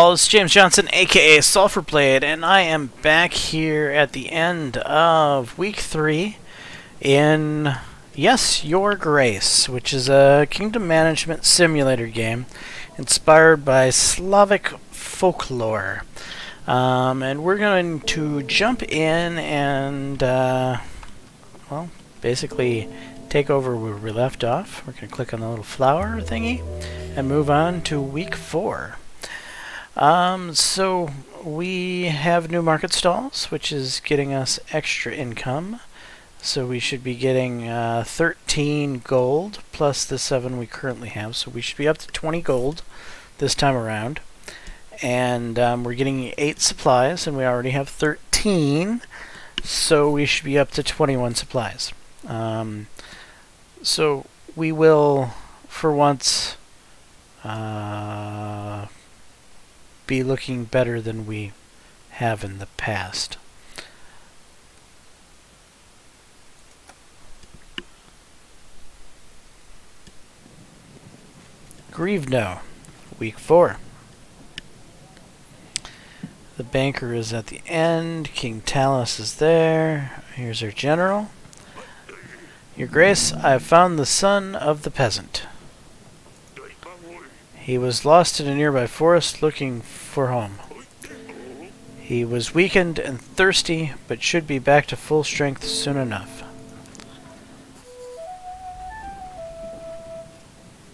all, it's James Johnson, aka Sulfurblade, and I am back here at the end of week 3 in, yes, Your Grace, which is a kingdom management simulator game inspired by Slavic folklore. And we're going to jump in and, well, basically take over where we left off. We're going to click on the little flower thingy and move on to week 4. So we have new market stalls, which is getting us extra income. So we should be getting 13 gold plus the 7 we currently have. So we should be up to 20 gold this time around. And we're getting 8 supplies, and we already have 13. So we should be up to 21 supplies. So we will, for once, be looking better than we have in the past. Grievno, week 4. The banker is at the end. King Talus is there. Here's our general. Your Grace, I have found the son of the peasant. He was lost in a nearby forest looking for home. He was weakened and thirsty, but should be back to full strength soon enough.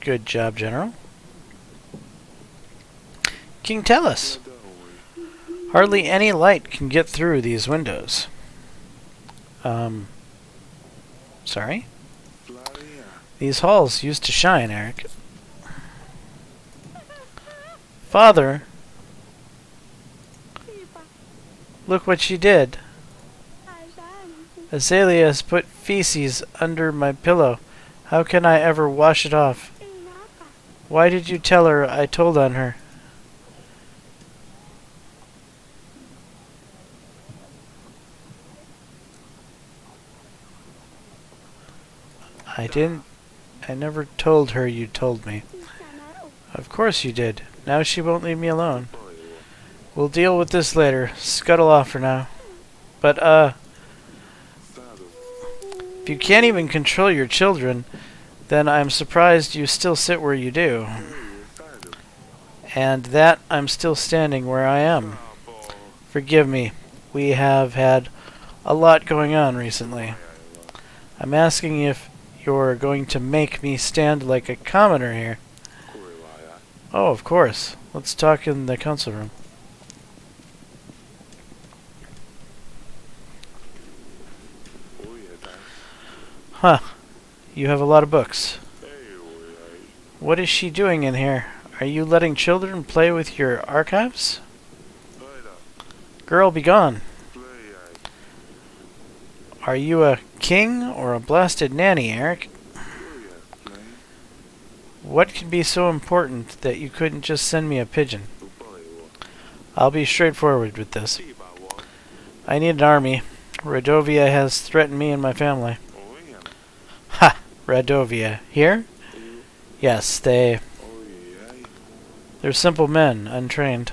Good job, General. King Talus. Hardly any light can get through these windows. Sorry? These halls used to shine, Eric. Father, look what she did. Azalea has put feces under my pillow. How can I ever wash it off? Why did you tell her I told on her? I never told her you told me. Of course you did. Now she won't leave me alone. We'll deal with this later. Scuttle off for now. But, if you can't even control your children, then I'm surprised you still sit where you do. And that I'm still standing where I am. Forgive me. We have had a lot going on recently. I'm asking if you're going to make me stand like a commoner here. Oh, of course. Let's talk in the council room. Huh. You have a lot of books. What is she doing in here? Are you letting children play with your archives? Girl, be gone. Are you a king or a blasted nanny, Eric? What could be so important that you couldn't just send me a pigeon? I'll be straightforward with this. I need an army. Radovia has threatened me and my family. Ha! Radovia. Here? Yes, they're simple men, untrained.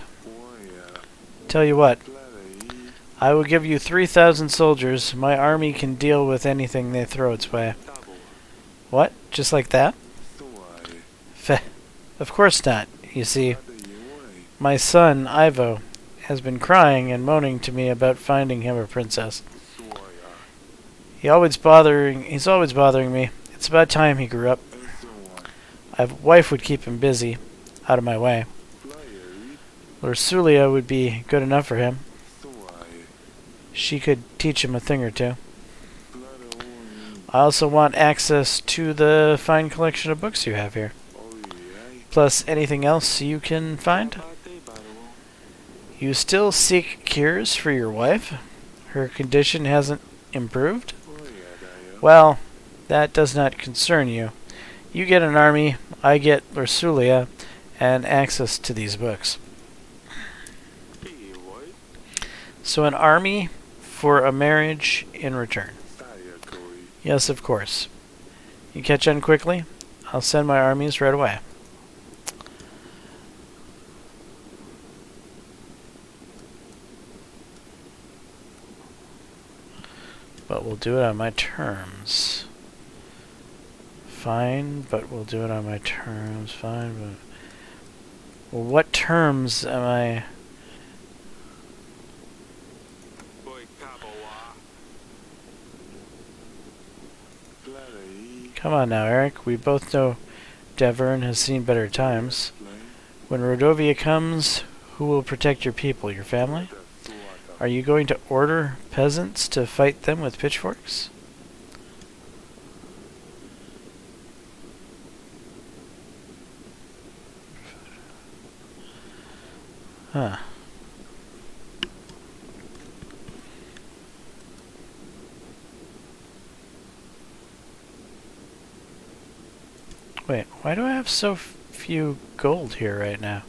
Tell you what. I will give you 3,000 soldiers. My army can deal with anything they throw its way. What? Just like that? Of course not. You see, my son, Ivo, has been crying and moaning to me about finding him a princess. He's always bothering me. It's about time he grew up. A wife would keep him busy, out of my way. Ursulia would be good enough for him. She could teach him a thing or two. I also want access to the fine collection of books you have here. Plus anything else you can find. You still seek cures for your wife? Her condition hasn't improved? Well, that does not concern you. You get an army, I get Ursulia, and access to these books. So an army for a marriage in return. Yes, of course. You catch on quickly? I'll send my armies right away. but we'll do it on my terms. Fine, but we'll do it on my terms. Fine, but... Well, what terms am I... Come on now, Eric. We both know Devern has seen better times. When Rodovia comes, who will protect your people? Your family? Are you going to order peasants to fight them with pitchforks? Huh. Wait, why do I have so few gold here right now?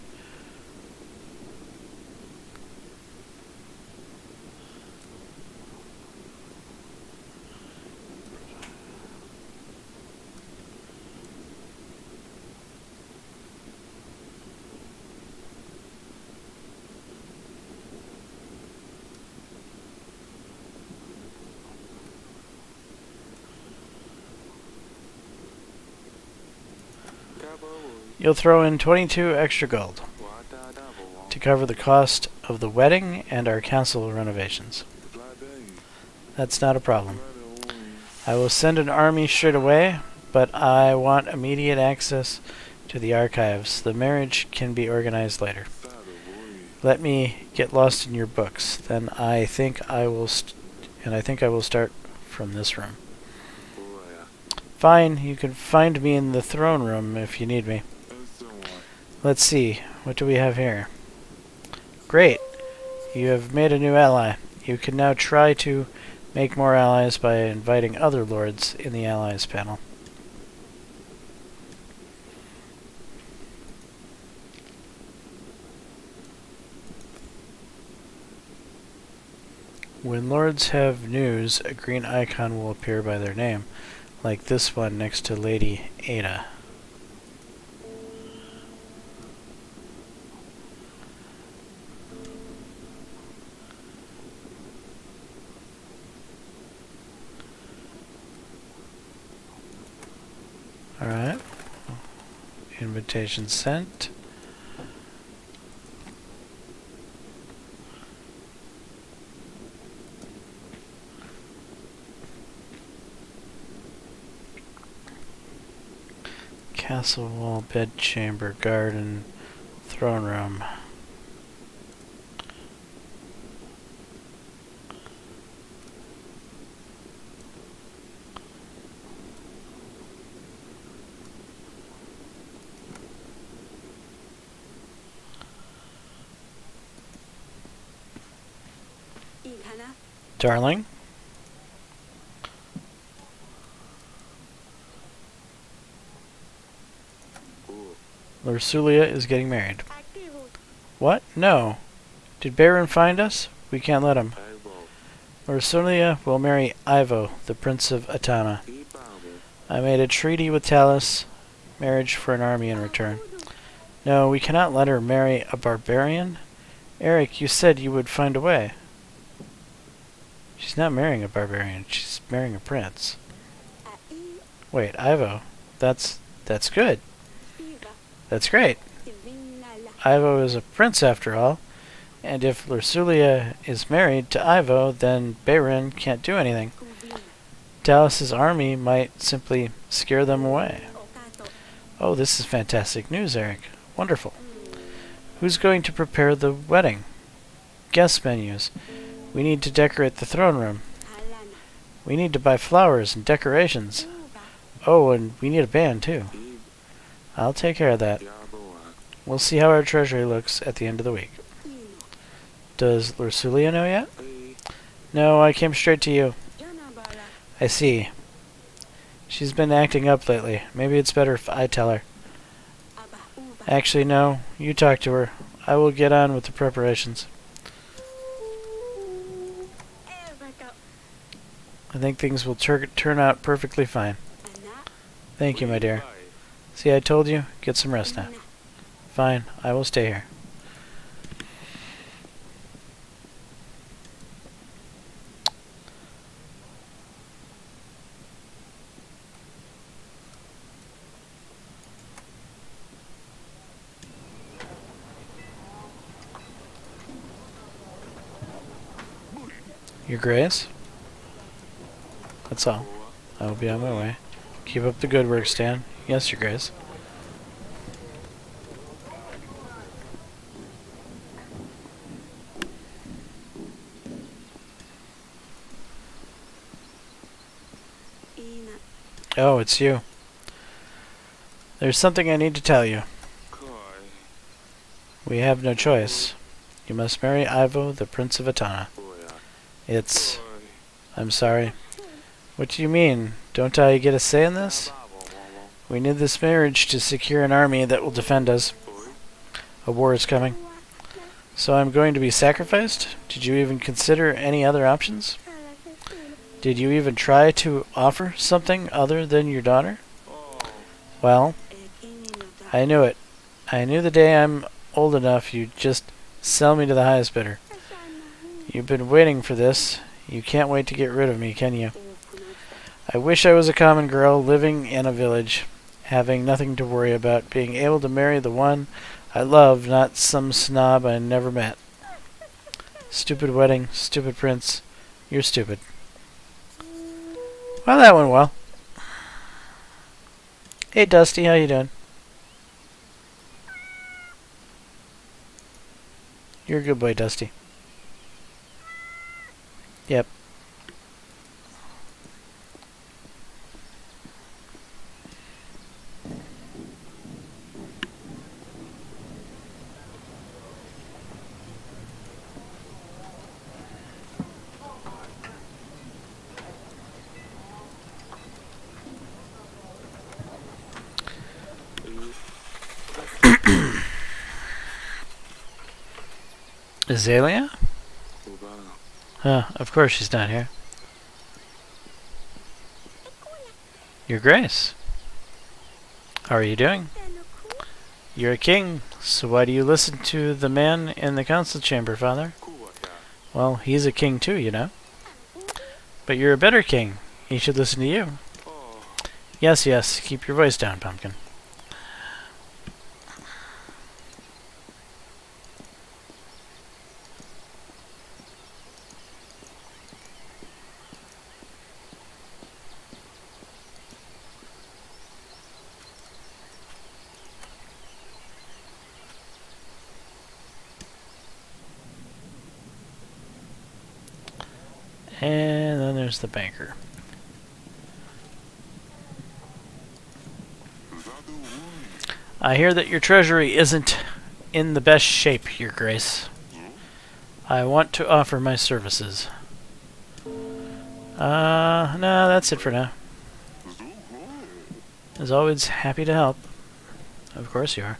You'll throw in 22 extra gold to cover the cost of the wedding and our castle renovations. That's not a problem. I will send an army straight away, but I want immediate access to the archives. The marriage can be organized later. Let me get lost in your books. Then I think I will start from this room. Fine, you can find me in the throne room if you need me. Let's see, what do we have here? Great, you have made a new ally. You can now try to make more allies by inviting other lords in the allies panel. When lords have news, a green icon will appear by their name, like this one next to Lady Ada. Alright. Invitation sent. Castle wall, bedchamber, garden, throne room. Darling? Lursulia is getting married. What? No. Did Baron find us? We can't let him. Lursulia will marry Ivo, the Prince of Atana. I made a treaty with Talus, marriage for an army in return. No, we cannot let her marry a barbarian. Eric, you said you would find a way. She's not marrying a barbarian, she's marrying a prince. Wait, Ivo. That's good. That's great. Ivo is a prince after all, and if Lursulia is married to Ivo, then Baron can't do anything. Talus's army might simply scare them away. Oh, this is fantastic news, Eric. Wonderful. Who's going to prepare the wedding? Guest menus. We need to decorate the throne room. We need to buy flowers and decorations. Oh, and we need a band, too. I'll take care of that. We'll see how our treasury looks at the end of the week. Does Lursulia know yet? No, I came straight to you. I see. She's been acting up lately. Maybe it's better if I tell her. Actually, no. You talk to her. I will get on with the preparations. I think things will turn out perfectly fine. Thank you, my dear. See, I told you. Get some rest now. Fine, I will stay here. Your Grace? That's all. I will be on my way. Keep up the good work, Stan. Yes, Your Grace. Oh, it's you. There's something I need to tell you. We have no choice. You must marry Ivo, the Prince of Atana. It's... I'm sorry. What do you mean? Don't I get a say in this? We need this marriage to secure an army that will defend us. A war is coming. So I'm going to be sacrificed? Did you even consider any other options? Did you even try to offer something other than your daughter? Well, I knew it. I knew the day I'm old enough you'd just sell me to the highest bidder. You've been waiting for this. You can't wait to get rid of me, can you? I wish I was a common girl living in a village, having nothing to worry about, being able to marry the one I love, not some snob I never met. Stupid wedding, stupid prince. You're stupid. Well, that went well. Hey, Dusty, how you doing? You're a good boy, Dusty. Yep. Azalea? Huh, of course she's not here. Your Grace. How are you doing? You're a king, so why do you listen to the man in the council chamber, Father? Well, he's a king too, you know. But you're a better king. He should listen to you. Yes, yes, keep your voice down, Pumpkin. And then there's the banker. I hear that your treasury isn't in the best shape, Your Grace. I want to offer my services. No, that's it for now. As always, happy to help. Of course you are.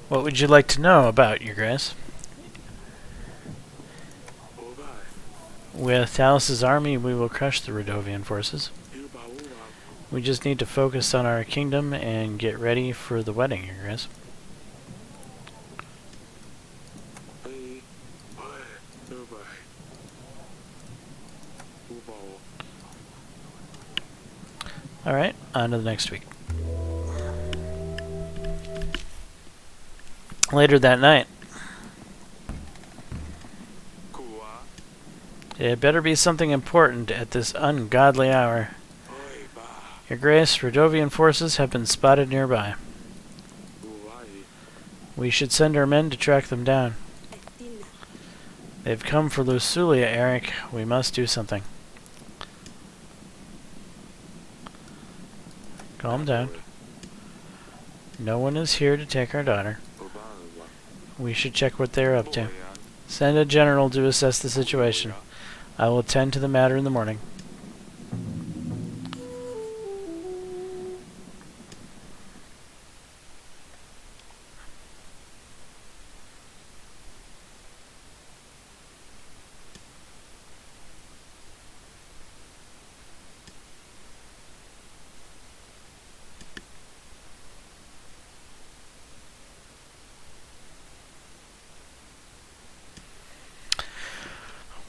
What would you like to know about Your Grace? With Talus's army, we will crush the Rodovian forces. We just need to focus on our kingdom and get ready for the wedding, Your Grace. Alright, on to the next week. Later that night. It better be something important at this ungodly hour. Your Grace, Rodovian forces have been spotted nearby. We should send our men to track them down. They've come for Lusulia, Eric. We must do something. Calm down. No one is here to take our daughter. We should check what they're up to. Send a general to assess the situation. I will attend to the matter in the morning.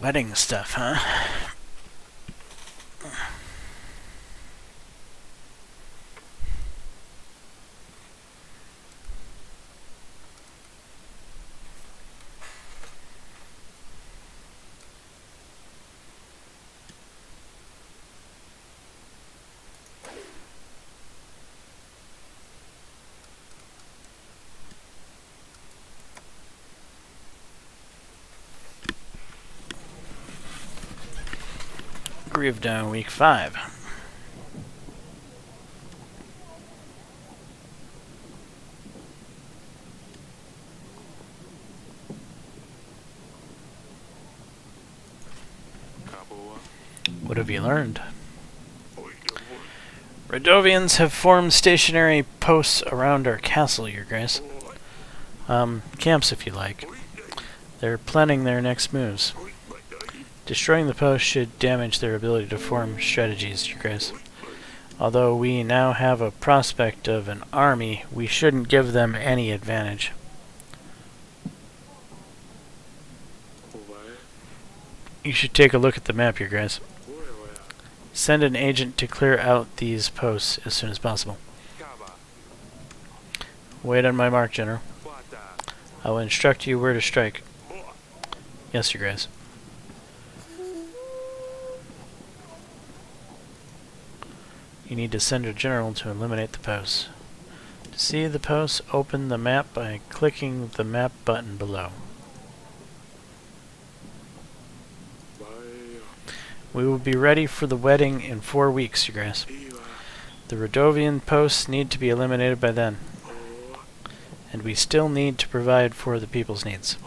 Wedding stuff, huh? Grievno, week 5. What have you learned? Radovians have formed stationary posts around our castle, Your Grace. Camps, if you like. They're planning their next moves. Destroying the post should damage their ability to form strategies, Your Grace. Although we now have a prospect of an army, we shouldn't give them any advantage. You should take a look at the map, Your Grace. Send an agent to clear out these posts as soon as possible. Wait on my mark, General. I will instruct you where to strike. Yes, Your Grace. You need to send a general to eliminate the posts. To see the posts, open the map by clicking the map button below. We will be ready for the wedding in 4 weeks, Your Grace. The Radovian posts need to be eliminated by then. And we still need to provide for the people's needs.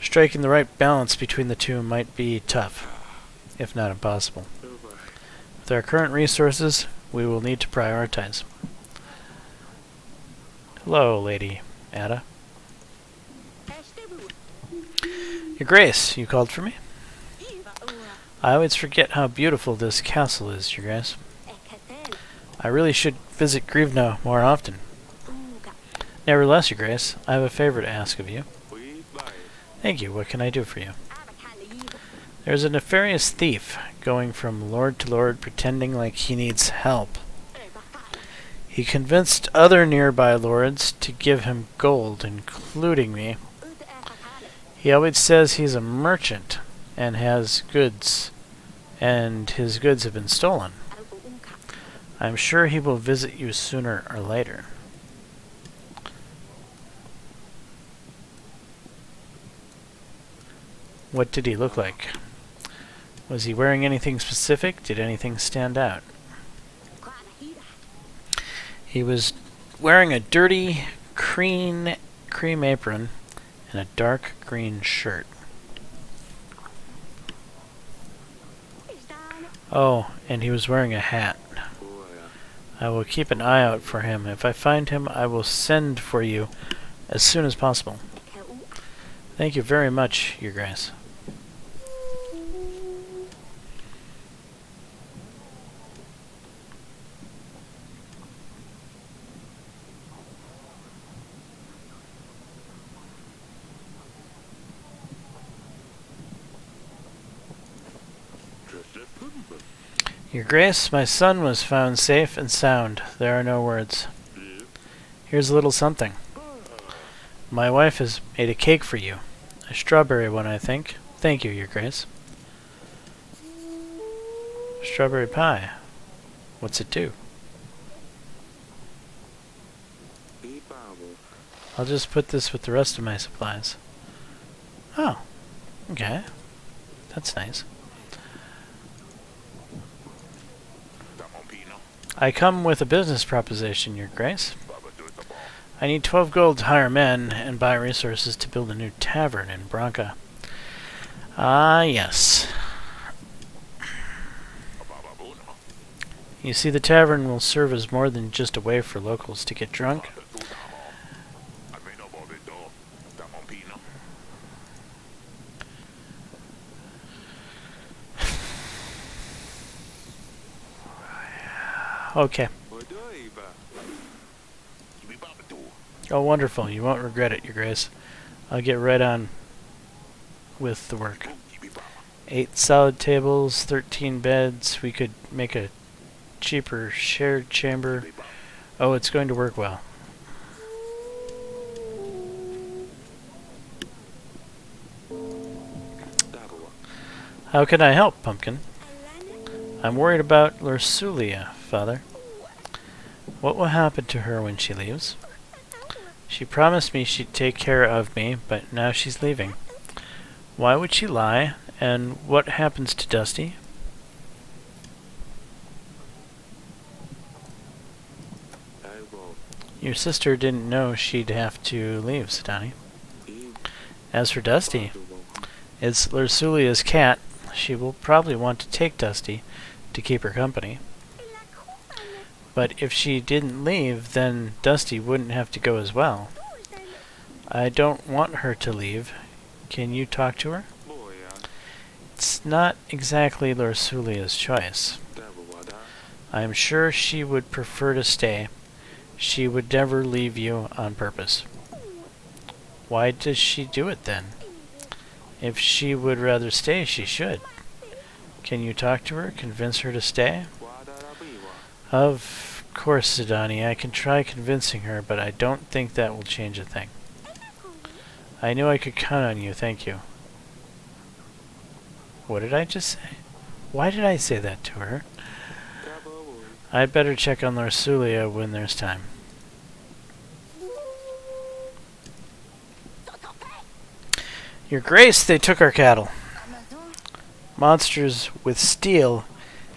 Striking the right balance between the two might be tough, if not impossible. With our current resources, we will need to prioritize. Hello, Lady Ada. Your Grace, you called for me? I always forget how beautiful this castle is, Your Grace. I really should visit Grievno more often. Nevertheless, Your Grace, I have a favor to ask of you. Thank you. What can I do for you? There's a nefarious thief going from lord to lord pretending like he needs help. He convinced other nearby lords to give him gold, including me. He always says he's a merchant and has goods, and his goods have been stolen. I'm sure he will visit you sooner or later. What did he look like? Was he wearing anything specific? Did anything stand out? He was wearing a dirty cream apron and a dark green shirt. Oh, and he was wearing a hat. I will keep an eye out for him. If I find him, I will send for you as soon as possible. Thank you very much, Your Grace. Your Grace, my son was found safe and sound. There are no words. Here's a little something. My wife has made a cake for you. A strawberry one, I think. Thank you, Your Grace. Strawberry pie. What's it do? I'll just put this with the rest of my supplies. Oh, okay. That's nice. I come with a business proposition, Your Grace. I need 12 gold to hire men and buy resources to build a new tavern in Branca. Ah, yes. You see, the tavern will serve as more than just a way for locals to get drunk. Okay. Oh, wonderful. You won't regret it, Your Grace. I'll get right on with the work. 8 solid tables, 13 beds. We could make a cheaper shared chamber. Oh, it's going to work well. How can I help, Pumpkin? I'm worried about Lursulia, Father. What will happen to her when she leaves? She promised me she'd take care of me, but now she's leaving. Why would she lie And what happens to Dusty? Your sister didn't know she'd have to leave, Sidani. As for Dusty, it's Lursulia's cat. She will probably want to take Dusty to keep her company. But if she didn't leave, then Dusty wouldn't have to go as well. I don't want her to leave. Can you talk to her? It's not exactly Lursulia's choice. I'm sure she would prefer to stay. She would never leave you on purpose. Why does she do it then? If she would rather stay, she should. Can you talk to her, convince her to stay? Of course, Sidani, I can try convincing her, but I don't think that will change a thing. I knew I could count on you, thank you. What did I just say? Why did I say that to her? I'd better check on Lursulia when there's time. Your Grace, they took our cattle. Monsters with steel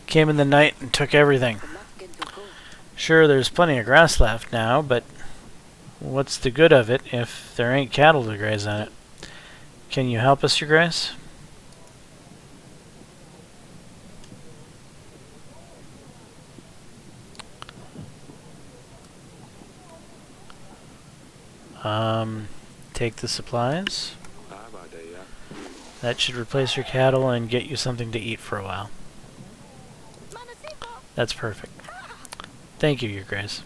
came in the night and took everything. Sure, there's plenty of grass left now, but what's the good of it if there ain't cattle to graze on it? Can you help us, Your Grace? Take the supplies. That should replace your cattle and get you something to eat for a while. That's perfect. Thank you, Your Grace.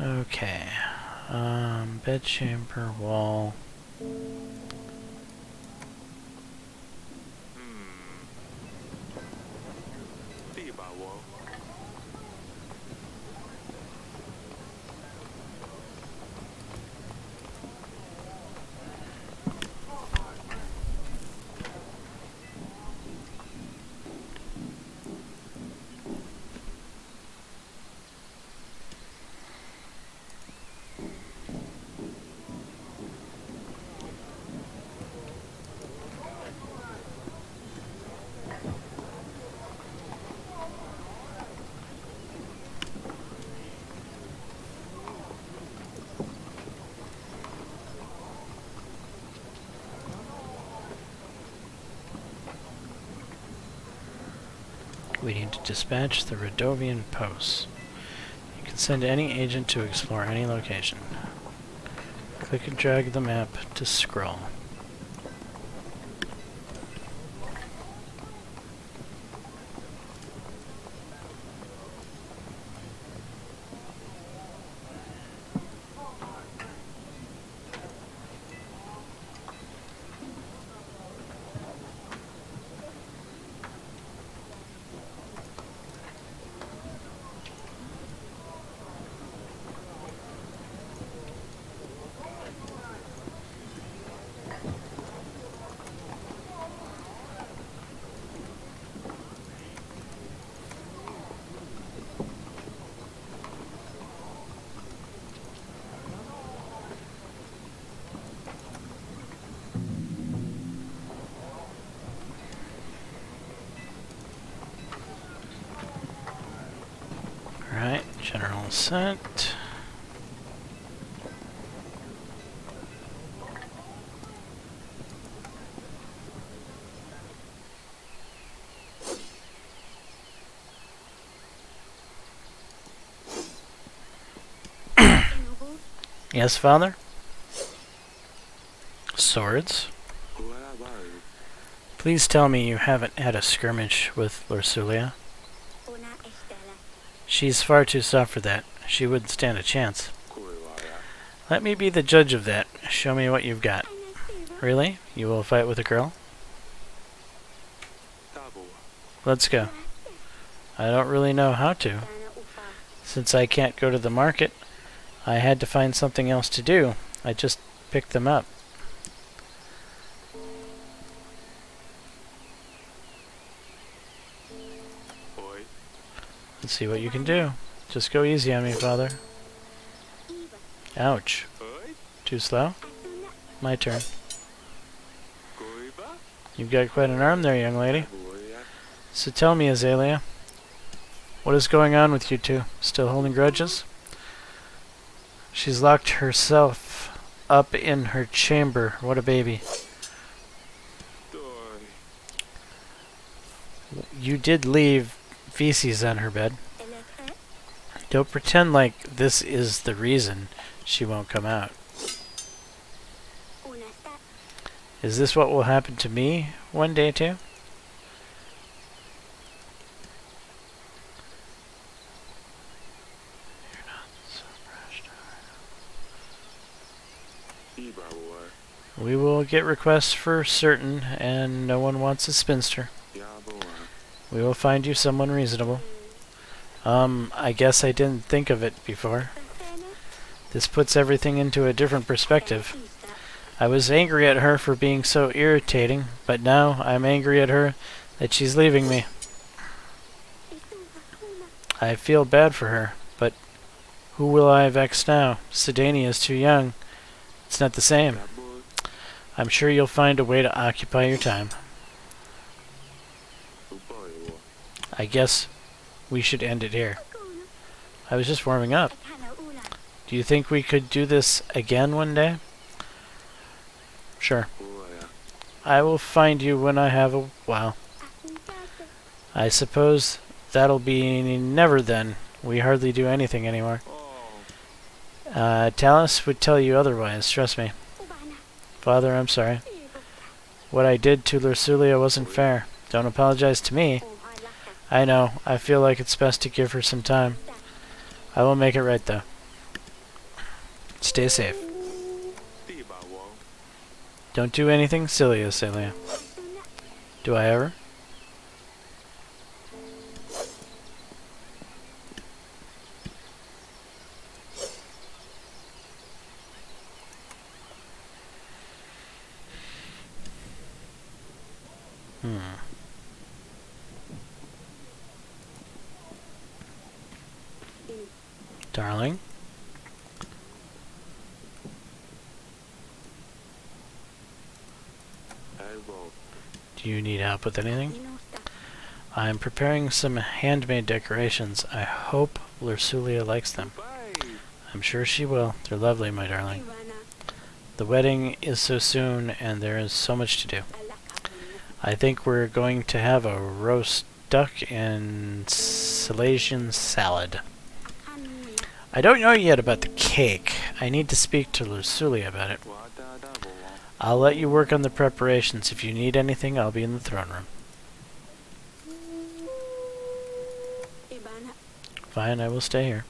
Okay. Bedchamber wall. We need to dispatch the Radovian posts. You can send any agent to explore any location. Click and drag the map to scroll. Alright, general ascent. Yes, Father? Swords? Please tell me you haven't had a skirmish with Lursulia. She's far too soft for that. She wouldn't stand a chance. Let me be the judge of that. Show me what you've got. Really? You will fight with a girl? Let's go. I don't really know how to. Since I can't go to the market, I had to find something else to do. I just picked them up. See what you can do. Just go easy on me, father. Ouch. Too slow? My turn. You've got quite an arm there, young lady. So tell me, Azalea, what is going on with you two? Still holding grudges? She's locked herself up in her chamber. What a baby. You did leave feces on her bed. Don't pretend like this is the reason she won't come out. Is this what will happen to me one day too? You're not so brushed. We will get requests for certain, and no one wants a spinster. We will find you someone reasonable. I guess I didn't think of it before. This puts everything into a different perspective. I was angry at her for being so irritating, but now I'm angry at her that she's leaving me. I feel bad for her, but who will I vex now? Sedania is too young. It's not the same. I'm sure you'll find a way to occupy your time. I guess we should end it here. I was just warming up. Do you think we could do this again one day? Sure. I will find you when I have a while. I suppose that'll be never then. We hardly do anything anymore. Talus would tell you otherwise, trust me. Father, I'm sorry. What I did to Lursulia wasn't fair. Don't apologize to me. I know. I feel like it's best to give her some time. I will make it right, though. Stay safe. Don't do anything silly, Azalea. Do I ever? Darling? Do you need help with anything? I'm preparing some handmade decorations. I hope Lursulia likes them. I'm sure she will. They're lovely, my darling. The wedding is so soon, and there is so much to do. I think we're going to have a roast duck and Silesian salad. I don't know yet about the cake. I need to speak to Lursulia about it. I'll let you work on the preparations. If you need anything, I'll be in the throne room. Fine, I will stay here.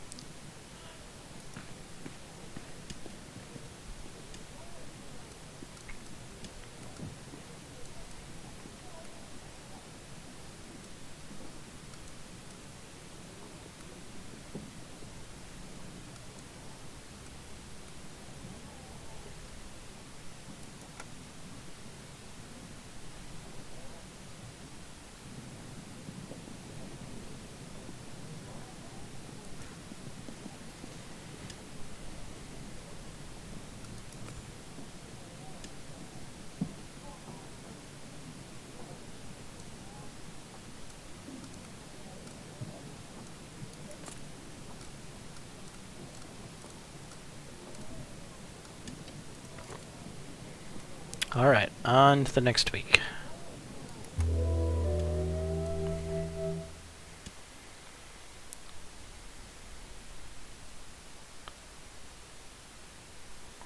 Alright, on to the next week.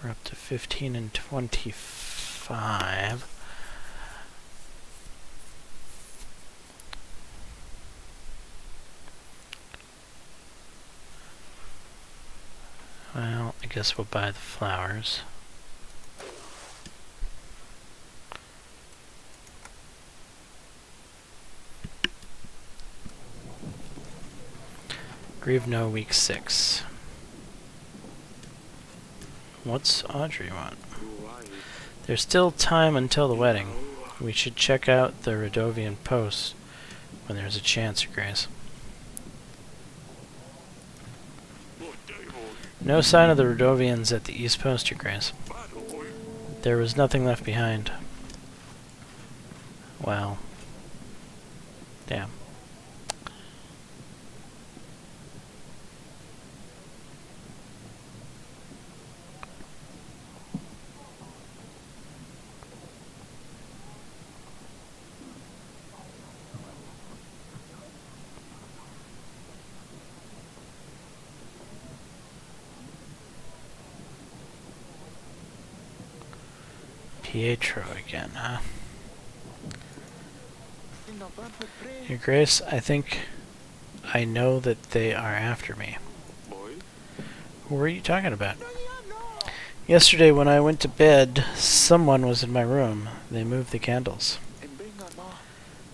We're up to 15 and 25. Well, I guess we'll buy the flowers. Grieve No, week 6. What's Audrey want? There's still time until the wedding. We should check out the Radovian post when there's a chance, Grace. No sign of the Rodovians at the East Post, Your Grace. There was nothing left behind. Wow. Damn. Pietro again, huh? Your Grace, I think I know that they are after me. Who were you talking about? Yesterday when I went to bed, someone was in my room. They moved the candles.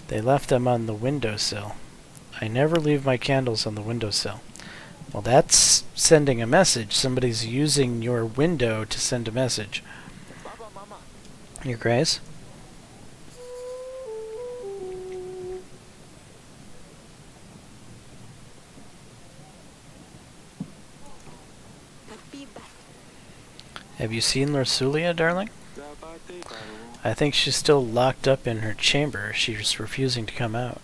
They left them on the windowsill. I never leave my candles on the windowsill. Well, that's sending a message. Somebody's using your window to send a message. Your Grace? Have you seen Lorsulia, darling? I think she's still locked up in her chamber. She's refusing to come out.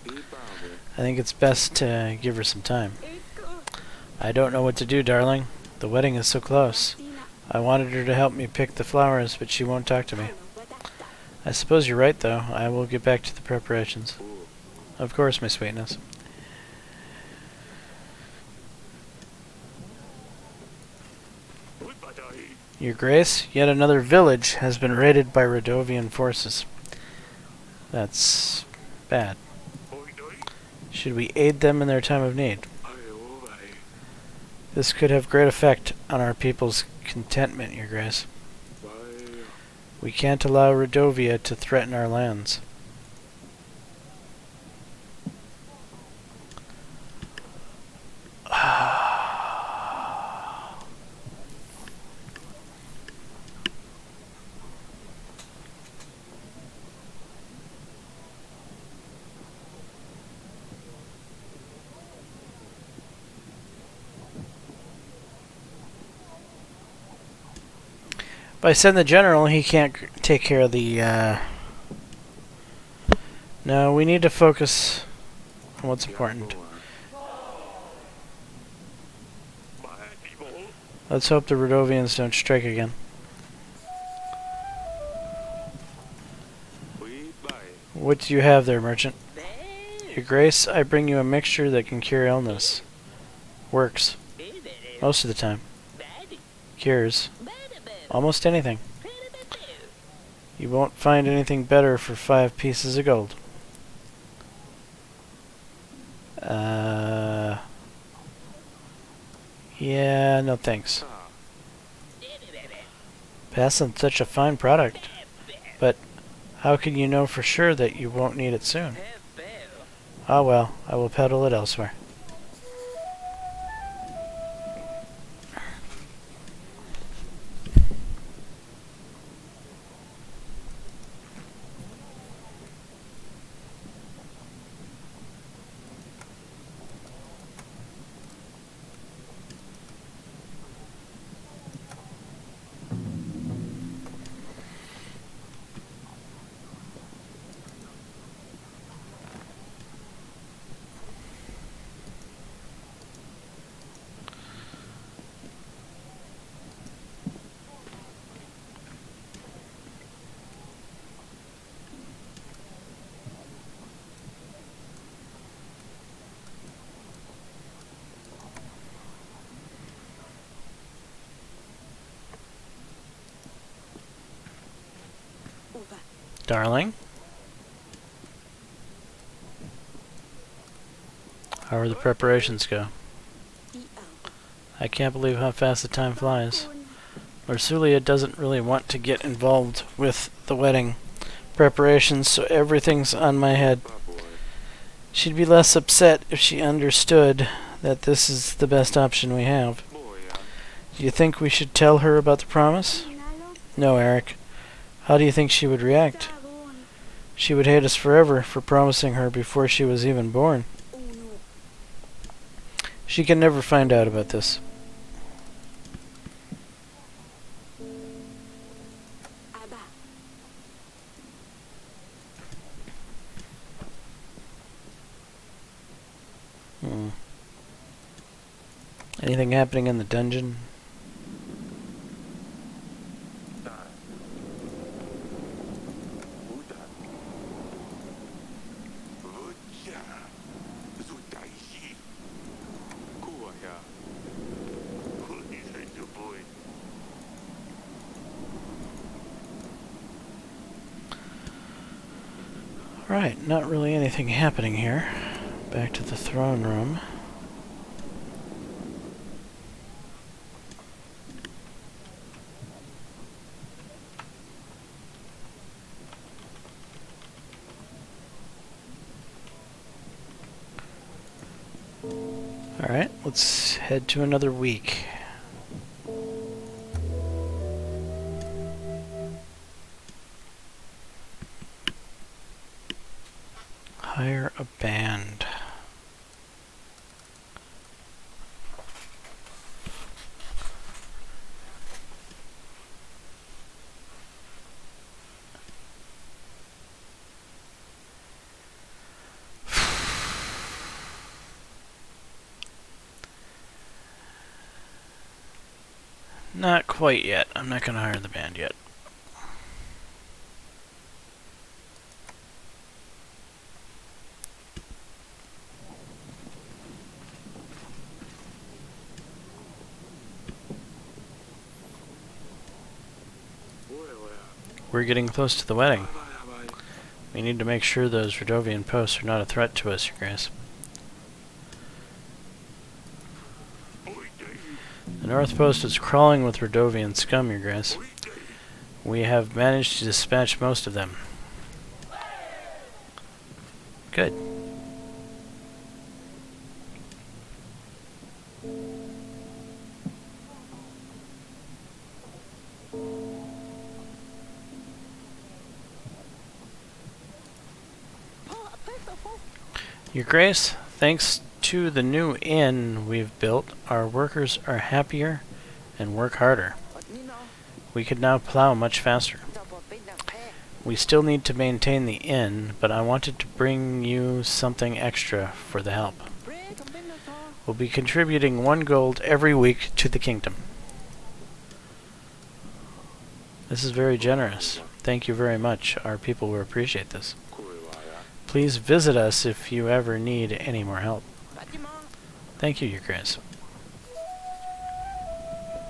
I think it's best to give her some time. I don't know what to do, darling. The wedding is so close. I wanted her to help me pick the flowers, but she won't talk to me. I suppose you're right, though. I will get back to the preparations. Of course, my sweetness. Your Grace, yet another village has been raided by Rodovian forces. That's bad. Should we aid them in their time of need? This could have great effect on our people's contentment, Your Grace. We can't allow Rodovia to threaten our lands. If I send the general, he can't take care of the, No, we need to focus on what's important. Let's hope the Rodovians don't strike again. What do you have there, merchant? Your Grace, I bring you a mixture that can cure illness. Works. Most of the time. Cures. Almost anything. You won't find anything better for 5 pieces of gold. Yeah, no thanks. Pass on such a fine product. But how can you know for sure that you won't need it soon? Ah well, I will peddle it elsewhere. Darling? How are the preparations go? I can't believe how fast the time flies. Lorsulia doesn't really want to get involved with the wedding preparations, so everything's on my head. She'd be less upset if she understood that this is the best option we have. Do you think we should tell her about the promise? No, Eric. How do you think she would react? She would hate us forever for promising her before she was even born. She can never find out about this. Anything happening in the dungeon? Right, not really anything happening here. Back to the throne room. Alright, let's head to another week. Hire a band. Not quite yet. I'm not going to hire the band yet. We're getting close to the wedding. We need to make sure those Radovian posts are not a threat to us, Your Grace. The North Post is crawling with Radovian scum, Your Grace. We have managed to dispatch most of them. Good. Your Grace, thanks to the new inn we've built, our workers are happier and work harder. We could now plow much faster. We still need to maintain the inn, but I wanted to bring you something extra for the help. We'll be contributing 1 gold every week to the kingdom. This is very generous. Thank you very much. Our people will appreciate this. Please visit us if you ever need any more help. Thank you, Your Grace.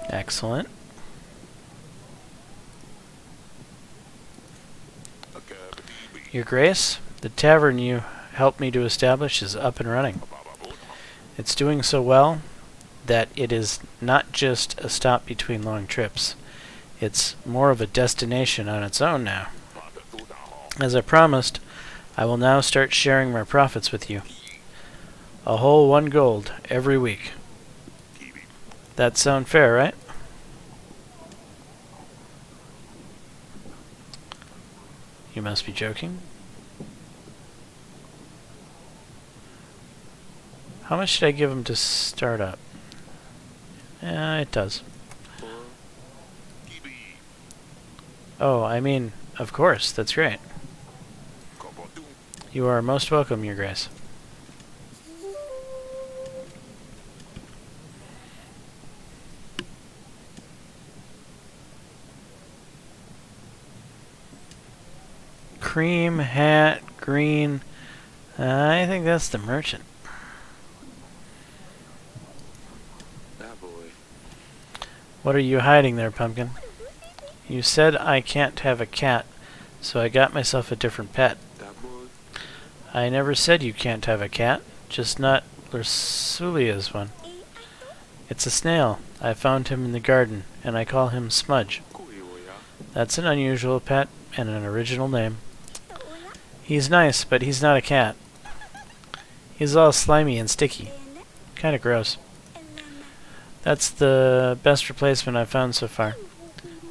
Excellent. Your Grace, the tavern you helped me to establish is up and running. It's doing so well that it is not just a stop between long trips. It's more of a destination on its own now. As I promised, I will now start sharing my profits with you. A whole 1 gold every week. That sound fair, right? You must be joking. How much should I give him to start up? Yeah, it does. Oh, I mean, of course, that's great. You are most welcome, Your Grace. Cream, hat, green. I think that's the merchant. What are you hiding there, Pumpkin? You said I can't have a cat, so I got myself a different pet. I never said you can't have a cat, just not Ursulia's one. It's a snail. I found him in the garden, and I call him Smudge. That's an unusual pet, and an original name. He's nice, but he's not a cat. He's all slimy and sticky. Kinda gross. That's the best replacement I've found so far.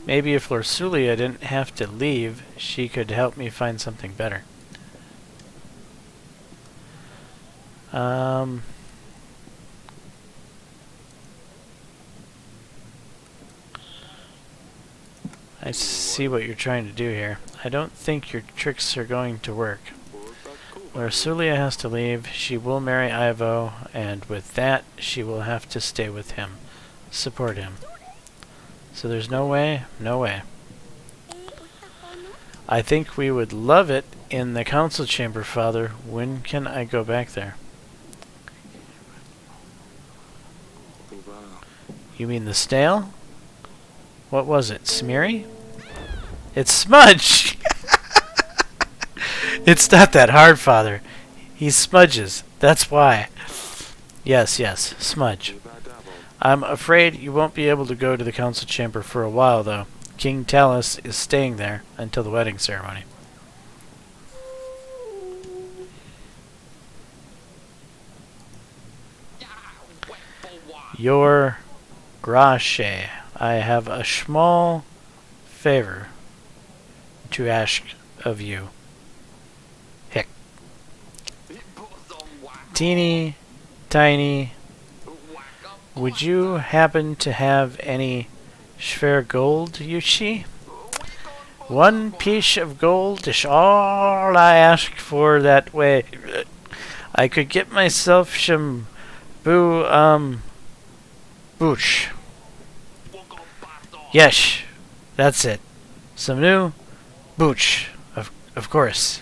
Maybe if Ursulia didn't have to leave, she could help me find something better. I see what you're trying to do here. I don't think your tricks are going to work. Larsulia has to leave. She will marry Ivo, and with that, she will have to stay with him. Support him. So there's no way? No way. I think we would love it in the council chamber, Father. When can I go back there? You mean the snail? What was it? Smeary? It's Smudge! It's not that hard, Father. He smudges. That's why. Yes, yes. Smudge. I'm afraid you won't be able to go to the council chamber for a while, though. King Talus is staying there until the wedding ceremony. Your Grace, I have a small favor to ask of you. Hick. Teeny, tiny, would you happen to have any schwer gold, Yuchi? 1 piece of gold is all I ask for that way. I could get myself some booch. Yes, that's it. Some new booch, of course.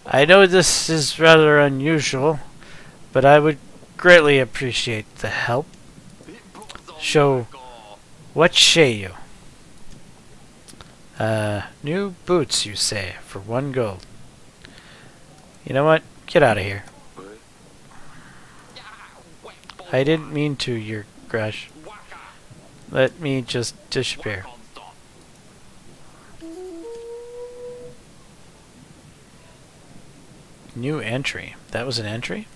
I know this is rather unusual, but I would greatly appreciate the help. So, what say you? New boots, you say, for 1 gold. You know what? Get out of here. I didn't mean to, your Grash. Let me just disappear. New entry. That was an entry?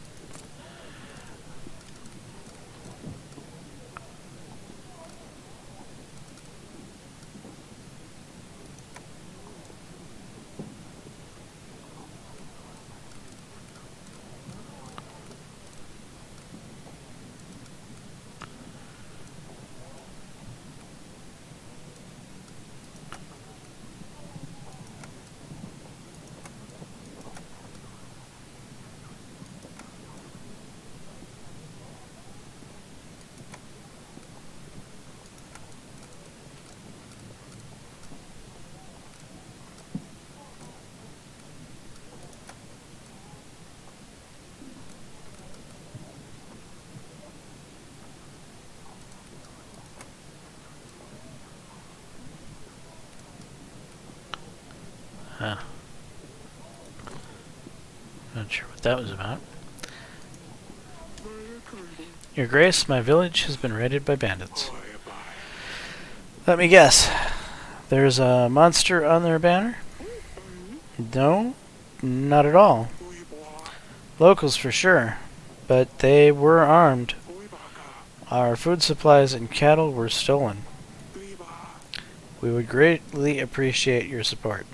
Huh. Not sure what that was about. Your Grace, my village has been raided by bandits. Let me guess. There's a monster on their banner? No, not at all. Locals for sure, but they were armed. Our food supplies and cattle were stolen. We would greatly appreciate your support.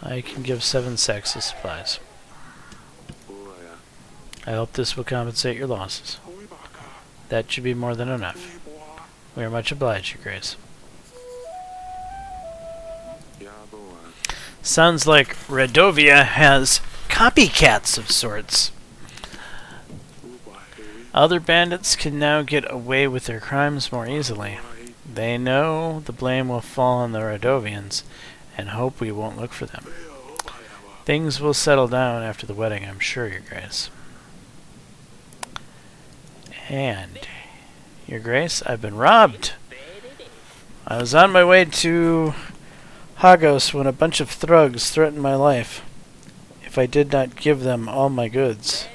I can give 7 sacks of supplies. I hope this will compensate your losses. That should be more than enough. We are much obliged, Your Grace. Sounds like Redovia has copycats of sorts. Other bandits can now get away with their crimes more easily. They know the blame will fall on the Redovians, and hope we won't look for them. Things will settle down after the wedding, I'm sure, Your Grace. And, Your Grace, I've been robbed. I was on my way to Hagos when a bunch of thugs threatened my life if I did not give them all my goods.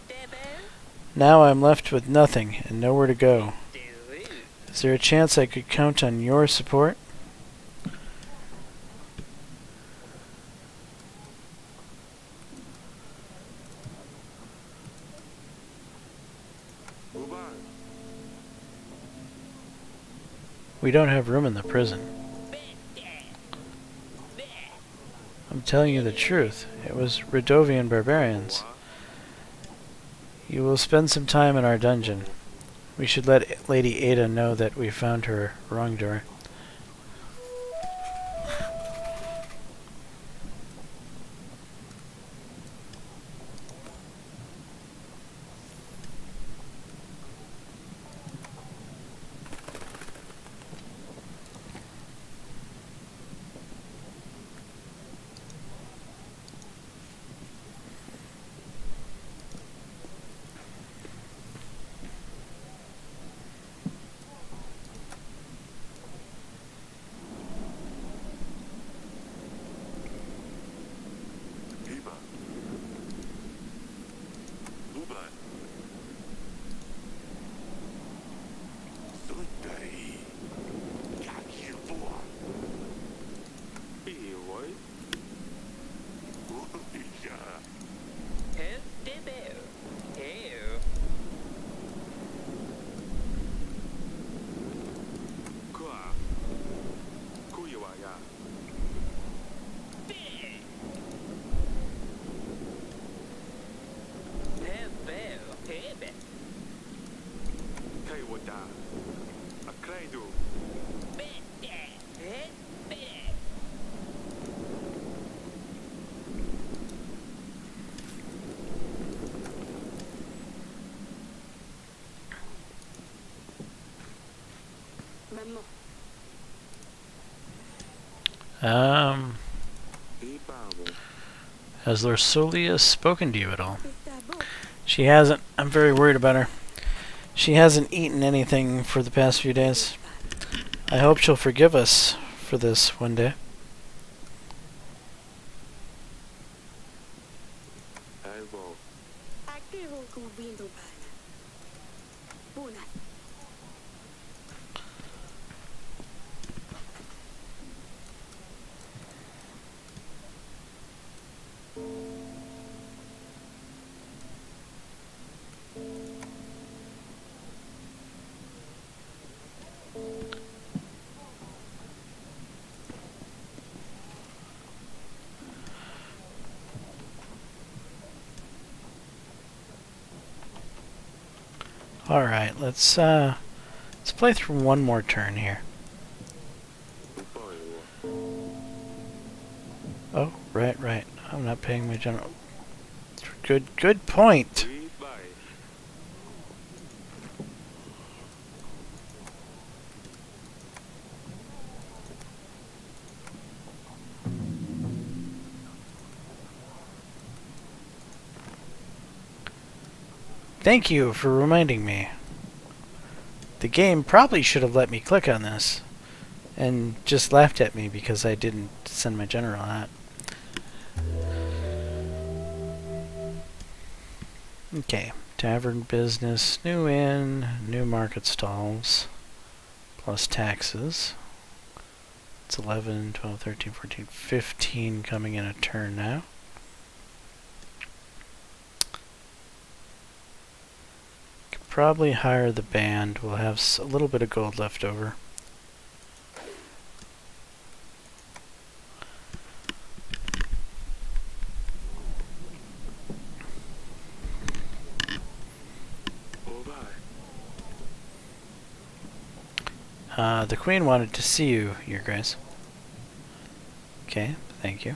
Now I'm left with nothing and nowhere to go. Is there a chance I could count on your support? We don't have room in the prison. I'm telling you the truth. It was Redovian barbarians. You will spend some time in our dungeon. We should let Lady Ada know that we found her wrongdoer. Has Lorsolia spoken to you at all? She hasn't. I'm very worried about her. She hasn't eaten anything for the past few days. I hope she'll forgive us for this one day. Alright, let's play through one more turn here. Oh, right. I'm not paying my general. Good point. Thank you for reminding me. The game probably should have let me click on this and just laughed at me because I didn't send my general out. Okay, tavern business, new inn, new market stalls, plus taxes. It's 11, 12, 13, 14, 15 coming in a turn now. Probably hire the band. We'll have a little bit of gold left over. The Queen wanted to see you, Your Grace. Okay, thank you.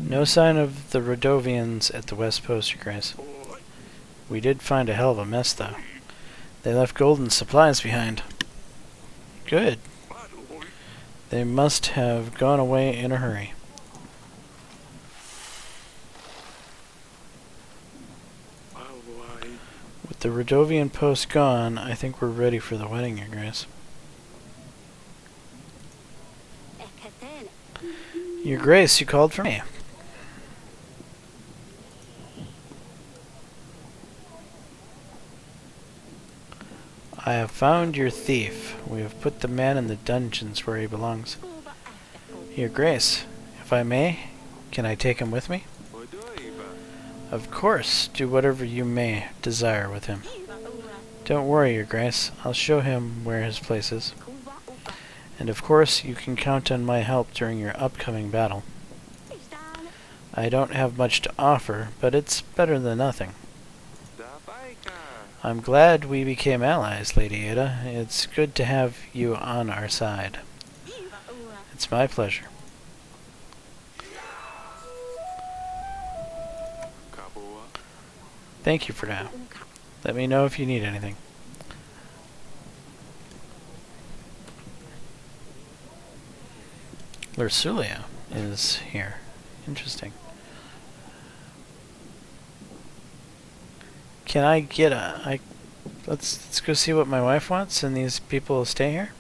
No sign of the Rodovians at the West Post, Your Grace. We did find a hell of a mess, though. They left golden supplies behind. Good. They must have gone away in a hurry. With the Rodovian post gone, I think we're ready for the wedding, Your Grace. Your Grace, you called for me. I have found your thief. We have put the man in the dungeons where he belongs. Your Grace, if I may, can I take him with me? Of course, do whatever you may desire with him. Don't worry, Your Grace, I'll show him where his place is. And of course, you can count on my help during your upcoming battle. I don't have much to offer, but it's better than nothing. I'm glad we became allies, Lady Ada. It's good to have you on our side. It's my pleasure. Thank you for now. Let me know if you need anything. Lursulia is here. Interesting. Can I get a... Let's go see what my wife wants, and these people will stay here?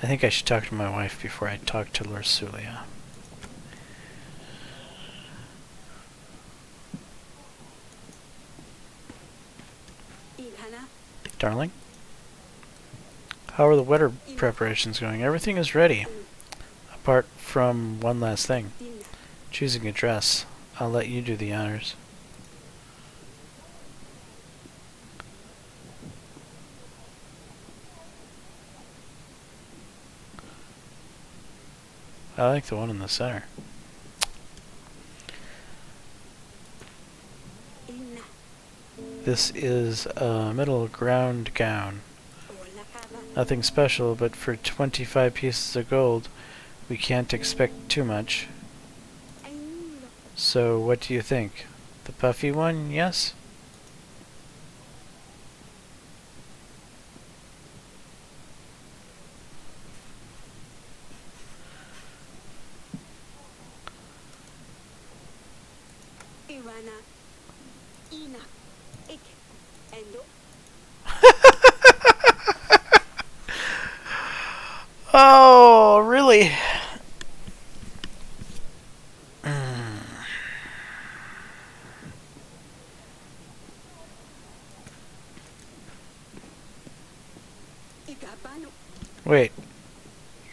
I think I should talk to my wife before I talk to Lursulia. Darling? How are the wedding preparations going? Everything is ready. Apart from one last thing. Choosing a dress. I'll let you do the honors. I like the one in the center. This is a middle ground gown. Nothing special, but for 25 pieces of gold, we can't expect too much. So, what do you think? The puffy one, yes? Oh, really? Wait,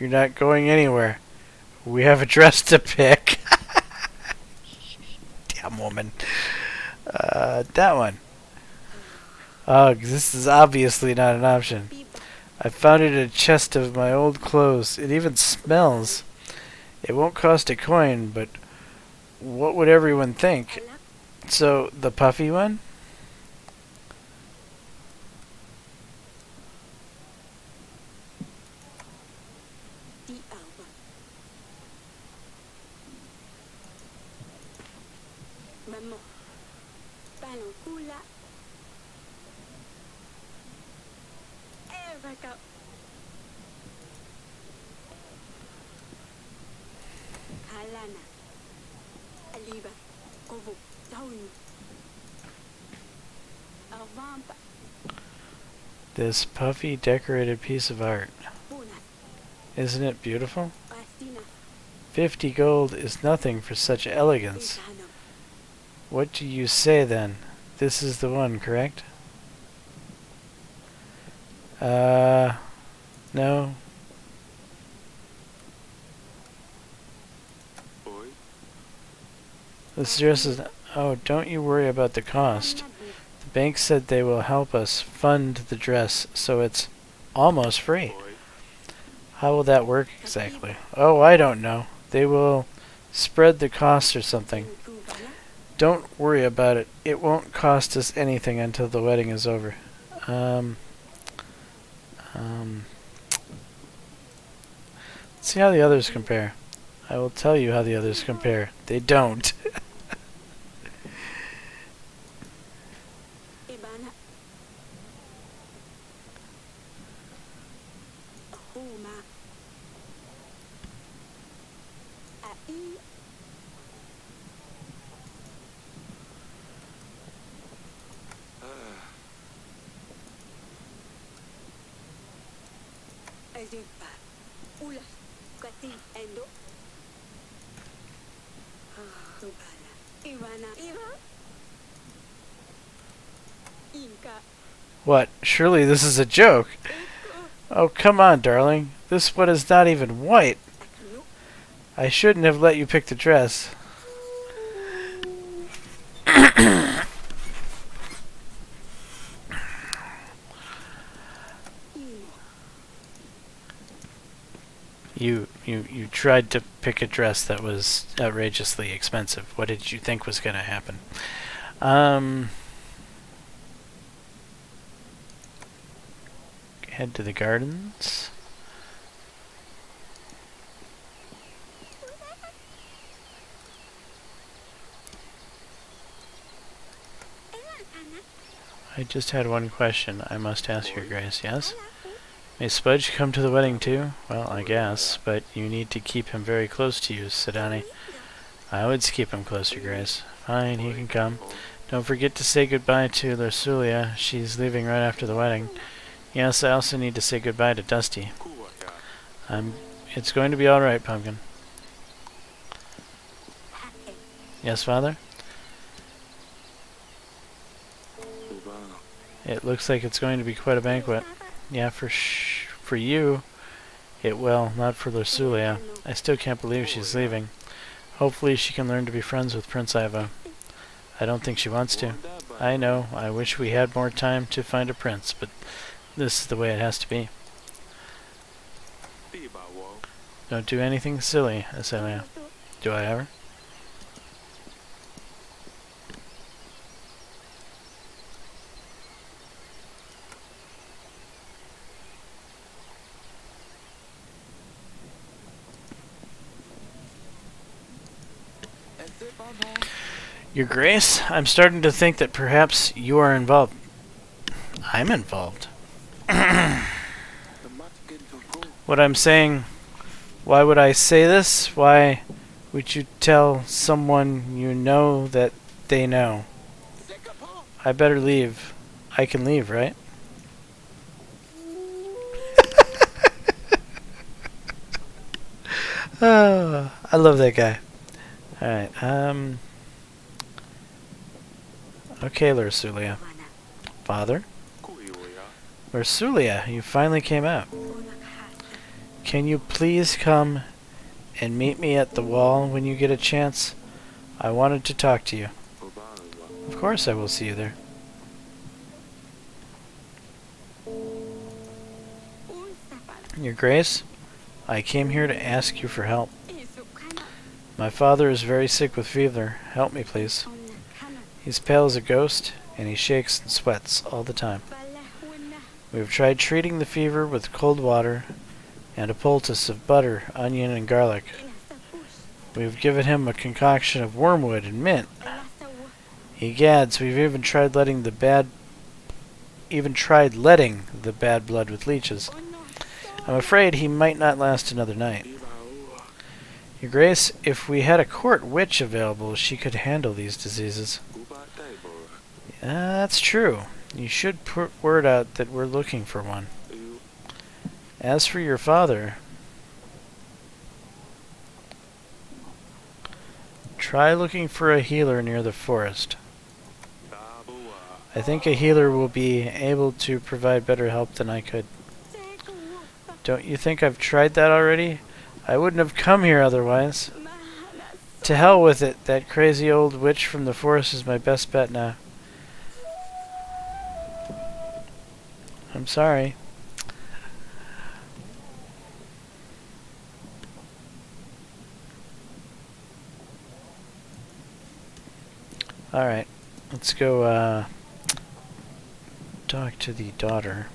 you're not going anywhere. We have a dress to pick. Damn woman. That one. Ugh, this is obviously not an option. I found it in a chest of my old clothes. It even smells. It won't cost a coin, but what would everyone think? So, the puffy one? This puffy decorated piece of art. Isn't it beautiful? 50 gold is nothing for such elegance. What do you say then? This is the one, correct? No. This dress is... Oh, don't you worry about the cost. The bank said they will help us fund the dress, so it's almost free. How will that work exactly? Oh, I don't know. They will spread the cost or something. Don't worry about it. It won't cost us anything until the wedding is over. Let's see how the others compare. I will tell you how the others compare. They don't. What? Surely this is a joke. Oh, come on, darling. This one is not even white. I shouldn't have let you pick the dress. You tried to pick a dress that was outrageously expensive. What did you think was going to happen? head to the gardens. I just had one question I must ask your grace, yes? May Spudge come to the wedding too? Well, I guess, but you need to keep him very close to you, said Annie. I would keep him close, your grace. Fine, he can come. Don't forget to say goodbye to Lursulia. She's leaving right after the wedding. Yes, I also need to say goodbye to Dusty. It's going to be alright, Pumpkin. Yes, Father? It looks like it's going to be quite a banquet. Yeah, for you, it will, not for Lursulia. I still can't believe she's leaving. Hopefully she can learn to be friends with Prince Ivo. I don't think she wants to. I know, I wish we had more time to find a prince, but this is the way it has to be. Don't do anything silly, Aselia. Do I ever? Your Grace, I'm starting to think that perhaps you are involved. I'm involved. What I'm saying, why would I say this? Why would you tell someone you know that they know? I better leave. I can leave, right? Oh, I love that guy. Alright, okay, Lursulia. Father? Lursulia, you finally came out. Can you please come and meet me at the wall when you get a chance? I wanted to talk to you. Of course I will see you there. Your Grace, I came here to ask you for help. My father is very sick with fever. Help me, please. He's pale as a ghost, and he shakes and sweats all the time. We have tried treating the fever with cold water and a poultice of butter, onion, and garlic. We have given him a concoction of wormwood and mint. Egads, we've even tried letting the bad blood with leeches. I'm afraid he might not last another night. Your Grace, if we had a court witch available, she could handle these diseases. That's true. You should put word out that we're looking for one. As for your father, try looking for a healer near the forest. I think a healer will be able to provide better help than I could. Don't you think I've tried that already? I wouldn't have come here otherwise. To hell with it. That crazy old witch from the forest is my best bet now. I'm sorry. Alright. Let's go talk to the daughter.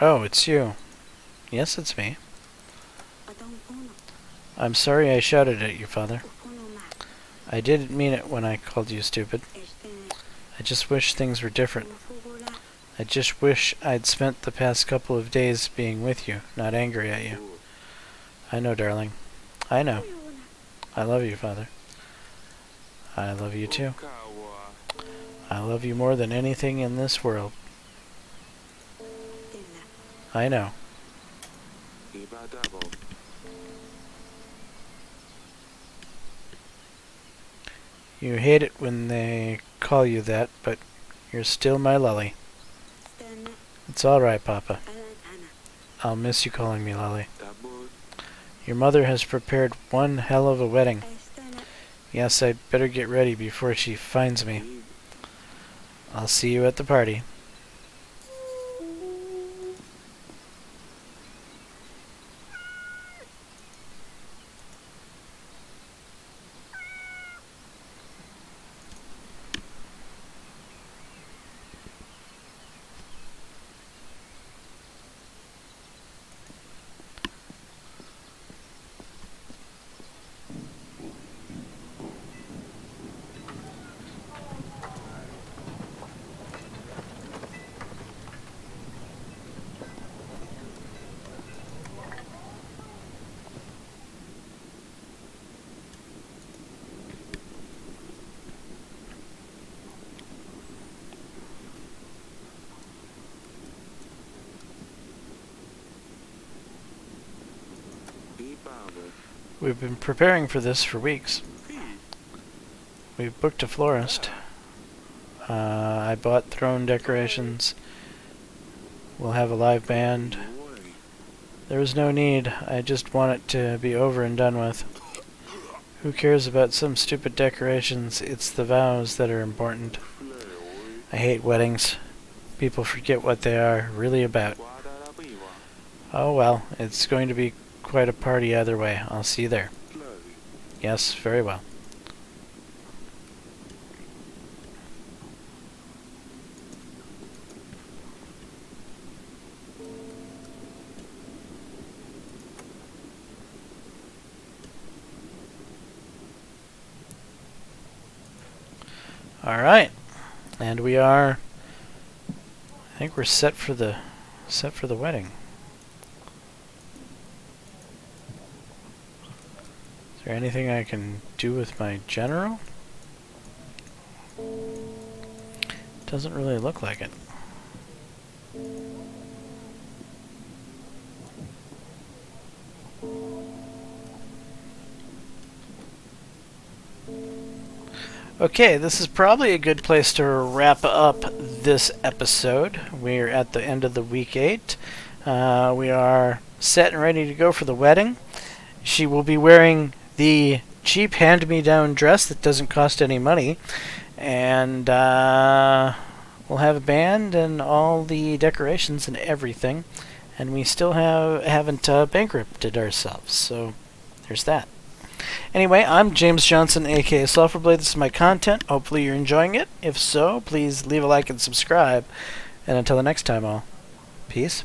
Oh, it's you. Yes, it's me. I'm sorry I shouted at you, Father. I didn't mean it when I called you stupid. I just wish things were different. I just wish I'd spent the past couple of days being with you, not angry at you. I know, darling. I know. I love you, Father. I love you too. I love you more than anything in this world. I know. You hate it when they call you that, but you're still my Lully. It's alright, Papa. I'll miss you calling me Lully. Your mother has prepared one hell of a wedding. Yes, I'd better get ready before she finds me. I'll see you at the party. We've been preparing for this for weeks. We've booked a florist. I bought throne decorations. We'll have a live band. There was no need. I just want it to be over and done with. Who cares about some stupid decorations? It's the vows that are important. I hate weddings. People forget what they are really about. Oh well, it's going to be quite a party either way. I'll see you there. Yes, very well. All right, and we are. I think we're set for the wedding. Is there anything I can do with my general? Doesn't really look like it. Okay, this is probably a good place to wrap up this episode. We're at the end of the week 8. We are set and ready to go for the wedding. She will be wearing the cheap hand-me-down dress that doesn't cost any money, and we'll have a band and all the decorations and everything, and we still haven't bankrupted ourselves, so there's that. Anyway, I'm James Johnson, aka Sulfurblade. This is my content. Hopefully you're enjoying it. If so, please leave a like and subscribe, and until the next time, all, peace.